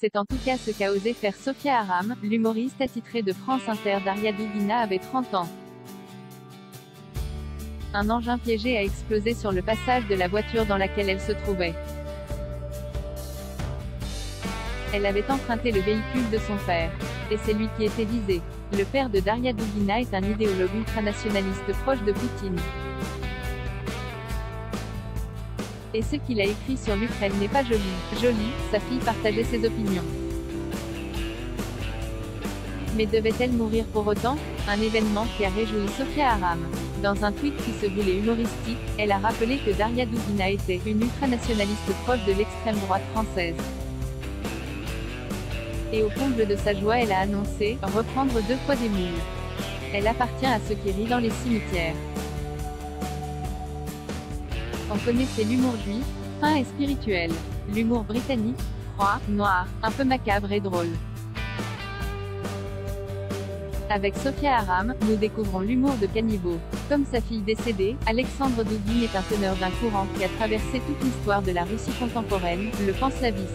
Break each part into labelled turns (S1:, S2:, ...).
S1: C'est en tout cas ce qu'a osé faire Sofia Aram, l'humoriste attitrée de France Inter. Daria Dugina avait 30 ans. Un engin piégé a explosé sur le passage de la voiture dans laquelle elle se trouvait. Elle avait emprunté le véhicule de son père. Et c'est lui qui était visé. Le père de Daria Dugina est un idéologue ultranationaliste proche de Poutine. Et ce qu'il a écrit sur l'Ukraine n'est pas joli. Joli, sa fille partageait ses opinions. Mais devait-elle mourir pour autant? Un événement qui a réjoui Sofia Aram. Dans un tweet qui se voulait humoristique, elle a rappelé que Daria Dugina était une ultranationaliste proche de l'extrême droite française. Et au comble de sa joie, elle a annoncé « reprendre 2 fois des moules ». Elle appartient à ceux qui rient dans les cimetières. On connaissait l'humour juif, fin et spirituel. L'humour britannique, froid, noir, un peu macabre et drôle. Avec Sofia Aram, nous découvrons l'humour de caniveau. Comme sa fille décédée, Alexandre Dugin est un teneur d'un courant qui a traversé toute l'histoire de la Russie contemporaine, le panslavisme.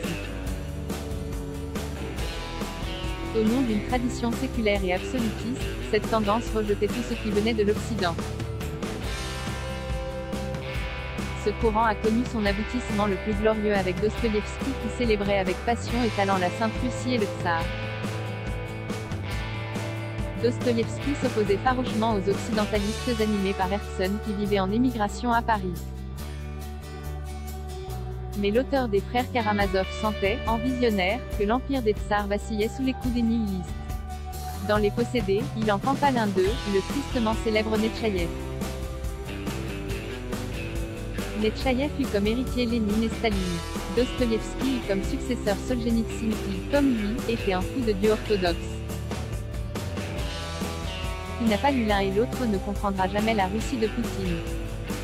S1: Au nom d'une tradition séculaire et absolutiste, cette tendance rejetait tout ce qui venait de l'Occident. Ce courant a connu son aboutissement le plus glorieux avec Dostoïevski qui célébrait avec passion et talent la Sainte Russie et le Tsar. Dostoïevski s'opposait farouchement aux occidentalistes animés par Herzen qui vivaient en émigration à Paris. Mais l'auteur des frères Karamazov sentait, en visionnaire, que l'empire des tsars vacillait sous les coups des nihilistes. Dans Les Possédés, il en campa l'un d'eux, le tristement célèbre Netchaïev. Netchaïev eut comme héritier Lénine et Staline. Dostoïevski eut comme successeur Solzhenitsyn qui, comme lui, était un fou de Dieu orthodoxe. Qui n'a pas lu l'un et l'autre ne comprendra jamais la Russie de Poutine.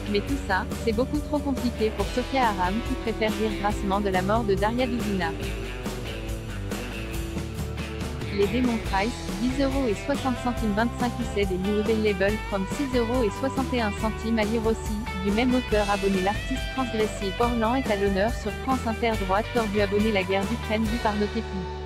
S1: Mais tout ça, c'est beaucoup trop compliqué pour Sofia Aram qui préfère rire grassement de la mort de Daria Dugina. Les Demon Price, 10,60 € 25 UC des New Available from 6,61 € à lire aussi. Du même auteur abonné l'artiste transgressif Orlan est à l'honneur sur France Inter. Droite tordue abonné la guerre d'Ukraine vue par nos képis.